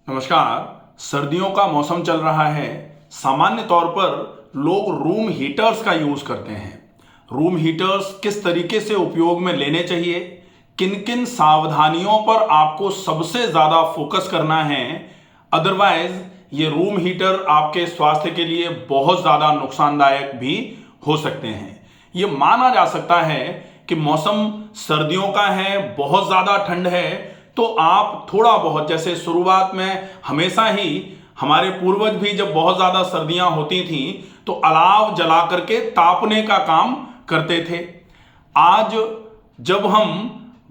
नमस्कार। सर्दियों का मौसम चल रहा है। सामान्य तौर पर लोग रूम हीटर्स का यूज करते हैं। रूम हीटर्स किस तरीके से उपयोग में लेने चाहिए, किन किन सावधानियों पर आपको सबसे ज्यादा फोकस करना है, अदरवाइज ये रूम हीटर आपके स्वास्थ्य के लिए बहुत ज्यादा नुकसानदायक भी हो सकते हैं। ये माना जा सकता है कि मौसम सर्दियों का है, बहुत ज्यादा ठंड है, तो आप थोड़ा बहुत, जैसे शुरुआत में हमेशा ही हमारे पूर्वज भी जब बहुत ज्यादा सर्दियां होती थी तो अलाव जला करके तापने का काम करते थे। आज जब हम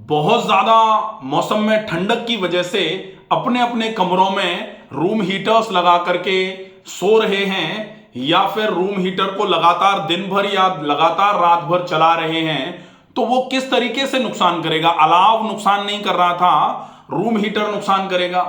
बहुत ज्यादा मौसम में ठंडक की वजह से अपने अपने कमरों में रूम हीटर्स लगा करके सो रहे हैं या फिर रूम हीटर को लगातार दिन भर या लगातार रात भर चला रहे हैं, तो वो किस तरीके से नुकसान करेगा। अलाव नुकसान नहीं कर रहा था, रूम हीटर नुकसान करेगा।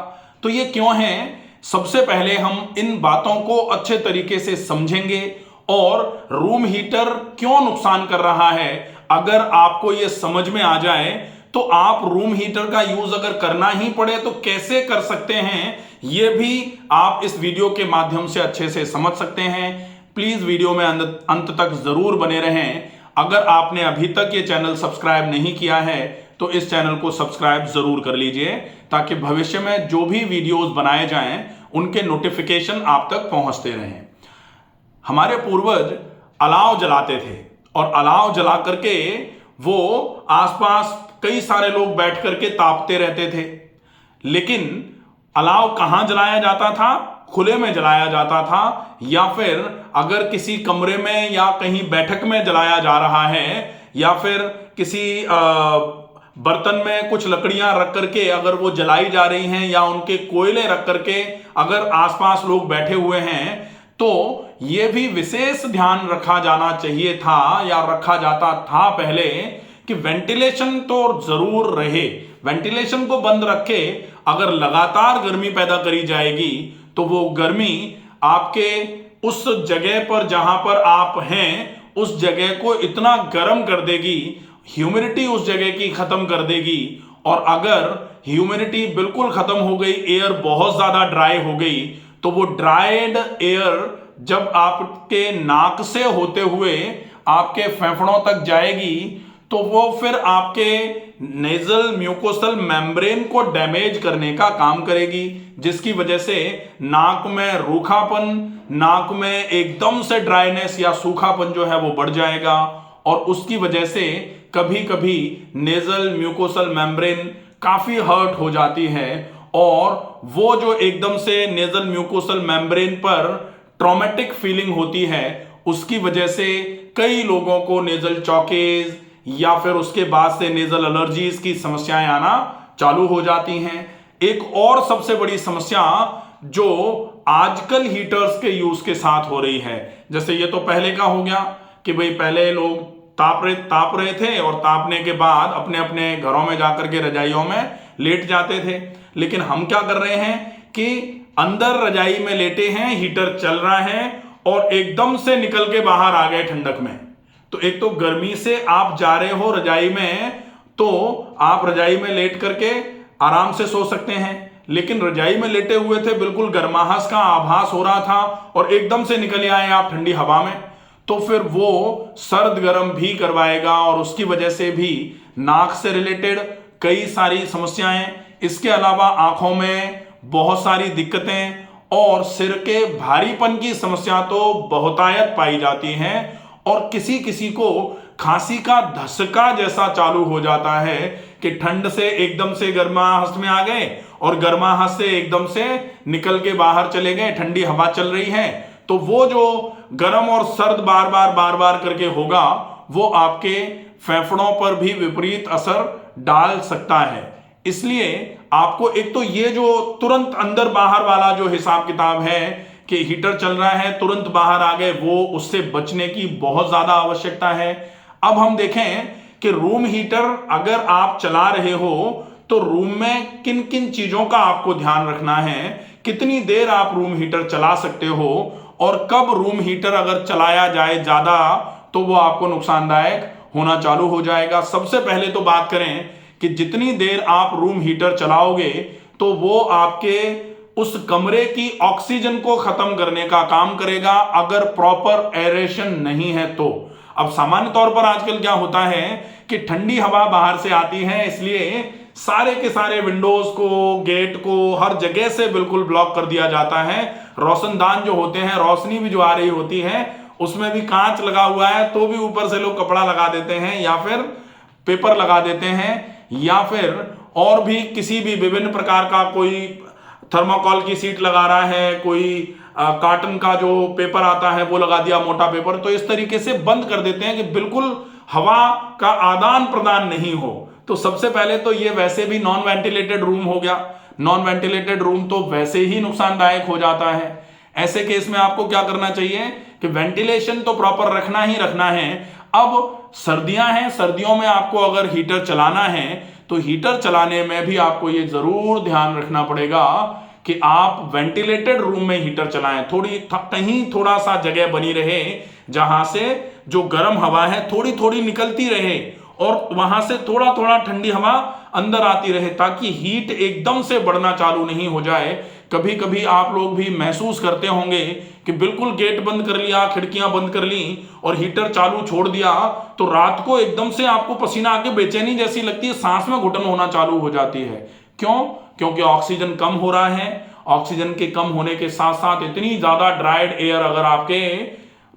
तो ये क्यों है, सबसे पहले हम इन बातों को अच्छे तरीके से समझेंगे और रूम हीटर क्यों नुकसान कर रहा है। अगर आपको ये समझ में आ जाए तो आप रूम हीटर का यूज अगर करना ही पड़े तो कैसे कर सकते हैं, ये भी आप इस वीडियो के माध्यम से अच्छे से समझ सकते हैं। प्लीज वीडियो में अंत तक जरूर बने रहें। अगर आपने अभी तक ये चैनल सब्सक्राइब नहीं किया है तो इस चैनल को सब्सक्राइब जरूर कर लीजिए, ताकि भविष्य में जो भी वीडियोस बनाए जाएं उनके नोटिफिकेशन आप तक पहुंचते रहें। हमारे पूर्वज अलाव जलाते थे और अलाव जला करके वो आसपास कई सारे लोग बैठ करके तापते रहते थे। लेकिन अलाव कहां जलाया जाता था? खुले में जलाया जाता था, या फिर अगर किसी कमरे में या कहीं बैठक में जलाया जा रहा है, या फिर किसी बर्तन में कुछ लकड़ियां रख करके अगर वो जलाई जा रही हैं, या उनके कोयले रख करके अगर आसपास लोग बैठे हुए हैं, तो ये भी विशेष ध्यान रखा जाना चाहिए था या रखा जाता था पहले कि वेंटिलेशन तो जरूर रहे। वेंटिलेशन को बंद रखे, अगर लगातार गर्मी पैदा करी जाएगी तो वो गर्मी आपके उस जगह पर जहां पर आप हैं उस जगह को इतना गर्म कर देगी, ह्यूमिडिटी उस जगह की खत्म कर देगी। और अगर ह्यूमिडिटी बिल्कुल खत्म हो गई, एयर बहुत ज्यादा ड्राई हो गई, तो वो ड्राइड एयर जब आपके नाक से होते हुए आपके फेफड़ों तक जाएगी तो वो फिर आपके नेजल म्यूकोसल मेम्ब्रेन को डैमेज करने का काम करेगी, जिसकी वजह से नाक में रूखापन, नाक में एकदम से ड्राइनेस या सूखापन जो है वो बढ़ जाएगा। और उसकी वजह से कभी कभी नेजल म्यूकोसल मेम्ब्रेन काफी हर्ट हो जाती है, और वो जो एकदम से नेजल म्यूकोसल मेम्ब्रेन पर ट्रॉमेटिक फीलिंग होती है, उसकी वजह से कई लोगों को नेजल चौकेज या फिर उसके बाद से नेजल एलर्जीज की समस्याएं आना चालू हो जाती हैं। एक और सबसे बड़ी समस्या जो आजकल हीटर्स के यूज के साथ हो रही है, जैसे ये तो पहले का हो गया कि भाई पहले लोग ताप रहे थे और तापने के बाद अपने अपने घरों में जाकर के रजाइयों में लेट जाते थे। लेकिन हम क्या कर रहे हैं कि अंदर रजाई में लेटे हैं, हीटर चल रहा है और एकदम से निकल के बाहर आ गए ठंडक में। तो एक तो गर्मी से आप जा रहे हो रजाई में, तो आप रजाई में लेट करके आराम से सो सकते हैं, लेकिन रजाई में लेटे हुए थे, बिल्कुल गर्माहट का आभास हो रहा था और एकदम से निकल आए आप ठंडी हवा में, तो फिर वो सर्द गर्म भी करवाएगा और उसकी वजह से भी नाक से रिलेटेड कई सारी समस्याएं, इसके अलावा आंखों में बहुत सारी दिक्कतें और सिर के भारीपन की समस्या तो बहुतायत पाई जाती हैं। और किसी किसी को खांसी का धसका जैसा चालू हो जाता है कि ठंड से एकदम से गर्माहट में आ गए और गर्माहट से एकदम से निकल के बाहर चले गए, ठंडी हवा चल रही है, तो वो जो गर्म और सर्द बार बार करके होगा वो आपके फेफड़ों पर भी विपरीत असर डाल सकता है। इसलिए आपको एक तो ये जो तुरंत अंदर बाहर वाला जो हिसाब किताब है कि हीटर चल रहा है तुरंत बाहर आ गए, वो उससे बचने की बहुत ज्यादा आवश्यकता है। अब हम देखें कि रूम हीटर अगर आप चला रहे हो तो रूम में किन किन चीजों का आपको ध्यान रखना है, कितनी देर आप रूम हीटर चला सकते हो, और कब रूम हीटर अगर चलाया जाए ज्यादा तो वो आपको नुकसानदायक होना चालू हो जाएगा। सबसे पहले तो बात करें कि जितनी देर आप रूम हीटर चलाओगे तो वो आपके उस कमरे की ऑक्सीजन को खत्म करने का काम करेगा अगर प्रॉपर एरेशन नहीं है तो। अब सामान्य तौर पर आजकल क्या होता है कि ठंडी हवा बाहर से आती है, इसलिए सारे के सारे विंडोज को, गेट को, हर जगह से बिल्कुल ब्लॉक कर दिया जाता है। रोशनदान जो होते हैं, रोशनी भी जो आ रही होती है उसमें भी कांच लगा हुआ है तो भी ऊपर से लोग कपड़ा लगा देते हैं या फिर पेपर लगा देते हैं, या फिर और भी किसी भी विभिन्न प्रकार का, कोई थर्माकोल की सीट लगा रहा है, कोई कार्टन का जो पेपर आता है वो लगा दिया, मोटा पेपर। तो इस तरीके से बंद कर देते हैं कि बिल्कुल हवा का आदान प्रदान नहीं हो। तो सबसे पहले तो ये वैसे भी नॉन वेंटिलेटेड रूम हो गया। नॉन वेंटिलेटेड रूम तो वैसे ही नुकसानदायक हो जाता है। ऐसे केस में आपको क्या करना चाहिए कि वेंटिलेशन तो प्रॉपर रखना ही रखना है। अब सर्दियां हैं, सर्दियों में आपको अगर हीटर चलाना है तो हीटर चलाने में भी आपको ये जरूर ध्यान रखना पड़ेगा कि आप वेंटिलेटेड रूम में हीटर चलाएं। कहीं थोड़ा सा जगह बनी रहे जहां से जो गर्म हवा है थोड़ी थोड़ी निकलती रहे और वहां से थोड़ा थोड़ा ठंडी हवा अंदर आती रहे, ताकि हीट एकदम से बढ़ना चालू नहीं हो जाए। कभी कभी आप लोग भी महसूस करते होंगे कि बिल्कुल गेट बंद कर लिया, खिड़कियां बंद कर ली और हीटर चालू छोड़ दिया तो रात को एकदम से आपको पसीना आके बेचैनी जैसी लगती है, सांस में घुटन होना चालू हो जाती है। क्यों? क्योंकि ऑक्सीजन कम हो रहा है। ऑक्सीजन के कम होने के साथ साथ इतनी ज्यादा ड्राइड एयर अगर आपके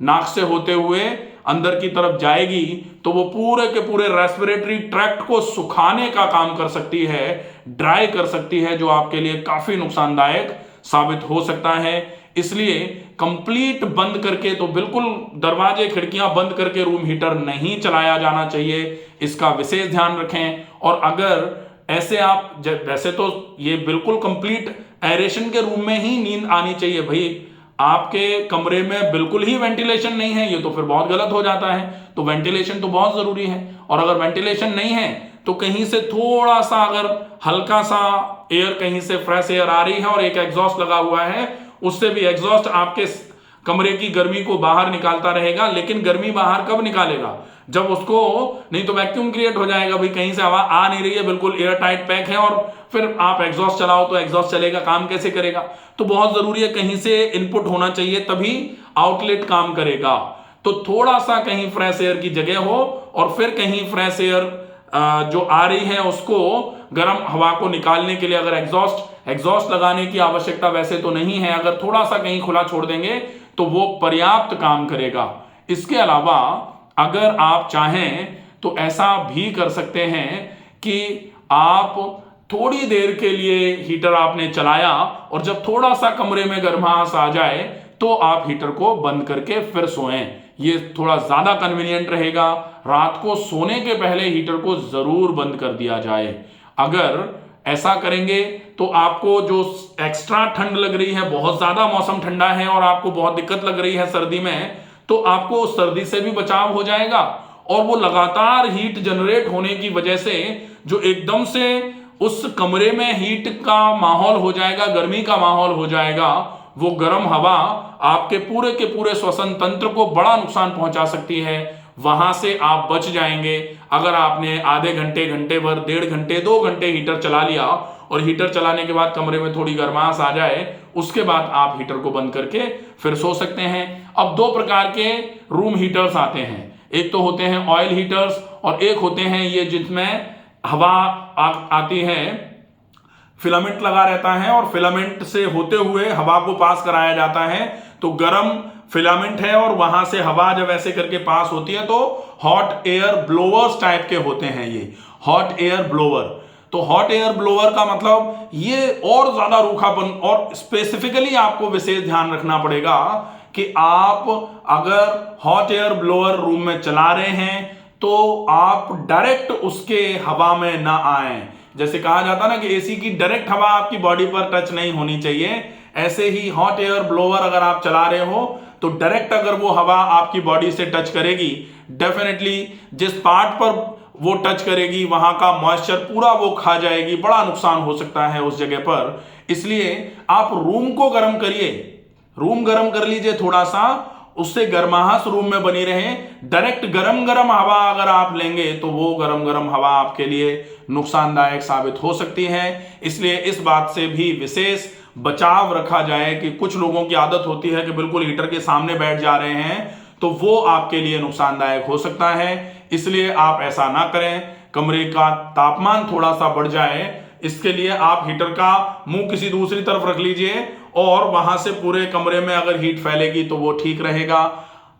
नाक से होते हुए अंदर की तरफ जाएगी तो वो पूरे के पूरे रेस्पिरेटरी ट्रैक्ट को सुखाने का काम कर सकती है, ड्राई कर सकती है, जो आपके लिए काफी नुकसानदायक साबित हो सकता है। इसलिए कंप्लीट बंद करके, तो बिल्कुल दरवाजे खिड़कियां बंद करके रूम हीटर नहीं चलाया जाना चाहिए, इसका विशेष ध्यान रखें। और अगर ऐसे आप, वैसे तो ये बिल्कुल कंप्लीट एरेशन के रूम में ही नींद आनी चाहिए भाई। आपके कमरे में बिल्कुल ही वेंटिलेशन नहीं है, ये तो फिर बहुत गलत हो जाता है। तो वेंटिलेशन तो बहुत जरूरी है, और अगर वेंटिलेशन नहीं है तो कहीं से थोड़ा सा अगर हल्का सा एयर, कहीं से फ्रेश एयर आ रही है और एक एग्जॉस्ट लगा हुआ है, उससे भी एग्जॉस्ट आपके कमरे की गर्मी को बाहर निकालता रहेगा। लेकिन गर्मी बाहर कब निकालेगा? जब उसको, नहीं तो वैक्यूम क्रिएट हो जाएगा भाई, कहीं से हवा आ नहीं रही है, बिल्कुल एयर टाइट पैक है, और फिर आप एग्जॉस्ट चलाओ तो एग्जॉस्ट चलेगा, काम कैसे करेगा? तो बहुत जरूरी है कहीं से इनपुट होना चाहिए, तभी आउटलेट काम करेगा। तो थोड़ा सा कहीं फ्रेश एयर की जगह हो और फिर कहीं फ्रेश एयर जो आ रही है उसको, गर्म हवा को निकालने के लिए अगर एग्जॉस्ट लगाने की आवश्यकता वैसे तो नहीं है, अगर थोड़ा सा कहीं खुला छोड़ देंगे तो वो पर्याप्त काम करेगा। इसके अलावा अगर आप चाहें तो ऐसा भी कर सकते हैं कि आप थोड़ी देर के लिए हीटर आपने चलाया और जब थोड़ा सा कमरे में गर्माहट आ जाए तो आप हीटर को बंद करके फिर सोएं। ये थोड़ा ज्यादा कन्वीनियंट रहेगा। रात को सोने के पहले हीटर को जरूर बंद कर दिया जाए। अगर ऐसा करेंगे तो आपको जो एक्स्ट्रा ठंड लग रही है, बहुत ज्यादा मौसम ठंडा है और आपको बहुत दिक्कत लग रही है सर्दी में, तो आपको सर्दी से भी बचाव हो जाएगा। और वो लगातार हीट जनरेट होने की वजह से जो एकदम से उस कमरे में हीट का माहौल हो जाएगा, गर्मी का माहौल हो जाएगा, वो गर्म हवा आपके पूरे के पूरे श्वसन तंत्र को बड़ा नुकसान पहुंचा सकती है। वहां से आप बच जाएंगे अगर आपने आधे घंटे, घंटे भर, 1.5 घंटे, 2 घंटे हीटर चला लिया और हीटर चलाने के बाद कमरे में थोड़ी गर्माहट आ जाए, उसके बाद आप हीटर को बंद करके फिर सो सकते हैं। अब 2 प्रकार के रूम हीटर्स आते हैं, एक तो होते हैं ऑयल हीटर्स और एक होते हैं ये जिसमें हवा आती है, फिलामेंट लगा रहता है और फिलामेंट से होते हुए हवा को पास कराया जाता है। तो गर्म फिलामेंट है और वहां से हवा जब ऐसे करके पास होती है तो हॉट एयर ब्लोअर्स टाइप के होते हैं ये हॉट एयर ब्लोअर। तो हॉट एयर ब्लोअर का मतलब ये और ज्यादा रूखापन, और स्पेसिफिकली आपको विशेष ध्यान रखना पड़ेगा कि आप अगर हॉट एयर ब्लोअर रूम में चला रहे हैं तो आप डायरेक्ट उसके हवा में ना आए। जैसे कहा जाता ना कि एसी की डायरेक्ट हवा आपकी बॉडी पर टच नहीं होनी चाहिए, ऐसे ही हॉट एयर ब्लोअर अगर आप चला रहे हो तो डायरेक्ट अगर वो हवा आपकी बॉडी से टच करेगी, डेफिनेटली जिस पार्ट पर वो टच करेगी वहां का मॉइस्चर पूरा वो खा जाएगी, बड़ा नुकसान हो सकता है उस जगह पर। इसलिए आप रूम को गर्म करिए, रूम गर्म कर लीजिए थोड़ा सा, उससे गर्माहट रूम में बनी रहे। डायरेक्ट गरम गरम हवा अगर आप लेंगे तो वो गरम गरम हवा आपके लिए नुकसानदायक साबित हो सकती है। इसलिए इस बात से भी विशेष बचाव रखा जाए, कि कुछ लोगों की आदत होती है कि बिल्कुल हीटर के सामने बैठ जा रहे हैं, तो वो आपके लिए नुकसानदायक हो सकता है। इसलिए आप ऐसा ना करें। कमरे का तापमान थोड़ा सा बढ़ जाए, इसके लिए आप हीटर का मुंह किसी दूसरी तरफ रख लीजिए और वहां से पूरे कमरे में अगर हीट फैलेगी तो वो ठीक रहेगा।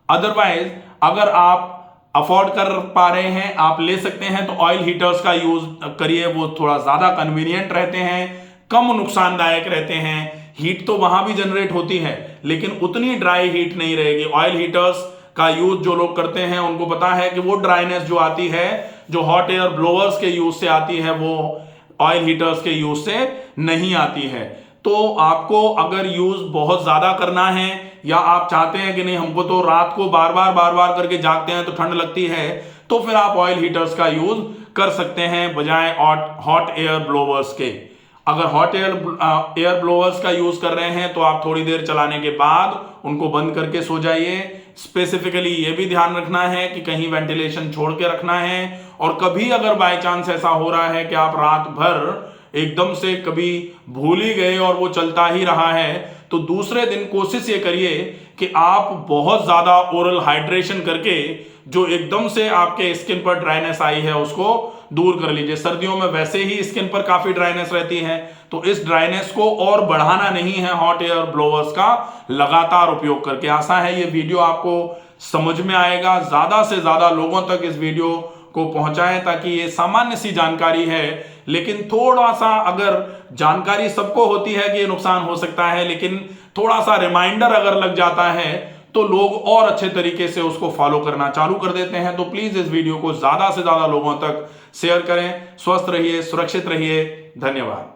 अदरवाइज अगर आप अफोर्ड कर पा रहे हैं, आप ले सकते हैं, तो ऑयल हीटर्स का यूज करिए। वो थोड़ा ज्यादा कन्वीनियंट रहते हैं, कम नुकसानदायक रहते हैं। हीट तो वहां भी जनरेट होती है लेकिन उतनी ड्राई हीट नहीं रहेगी। ऑयल हीटर्स का यूज जो लोग करते हैं उनको पता है कि वो ड्राइनेस जो आती है, जो हॉट एयर ब्लोअर्स के यूज से आती है, वो ऑयल हीटर्स के यूज से नहीं आती है। तो आपको अगर यूज बहुत ज्यादा करना है, या आप चाहते हैं कि नहीं हमको तो रात को बार बार करके जागते हैं तो ठंड लगती है, तो फिर आप ऑयल हीटर्स का यूज कर सकते हैं बजाय हॉट एयर ब्लोअर्स के। अगर हॉट एयर ब्लोअर्स का यूज कर रहे हैं तो आप थोड़ी देर चलाने के बाद उनको बंद करके सो जाइए। स्पेसिफिकली ये भी ध्यान रखना है कि कहीं वेंटिलेशन छोड़ के रखना है। और कभी अगर बाय चांस ऐसा हो रहा है कि आप रात भर एकदम से कभी भूल ही गए और वो चलता ही रहा है, तो दूसरे दिन कोशिश ये करिए कि आप बहुत ज्यादा ओरल हाइड्रेशन करके जो एकदम से आपके स्किन पर ड्राइनेस आई है उसको दूर कर लीजिए। सर्दियों में वैसे ही स्किन पर काफी ड्राइनेस रहती है, तो इस ड्राइनेस को और बढ़ाना नहीं है हॉट एयर ब्लोअर्स का लगातार उपयोग करके। आशा है ये वीडियो आपको समझ में आएगा। ज्यादा से ज्यादा लोगों तक इस वीडियो को पहुंचाएं, ताकि ये सामान्य सी जानकारी है, लेकिन थोड़ा सा अगर जानकारी सबको होती है कि ये नुकसान हो सकता है, लेकिन थोड़ा सा रिमाइंडर अगर लग जाता है तो लोग और अच्छे तरीके से उसको फॉलो करना चालू कर देते हैं। तो प्लीज इस वीडियो को ज्यादा से ज्यादा लोगों तक शेयर करें। स्वस्थ रहिए, सुरक्षित रहिए। धन्यवाद।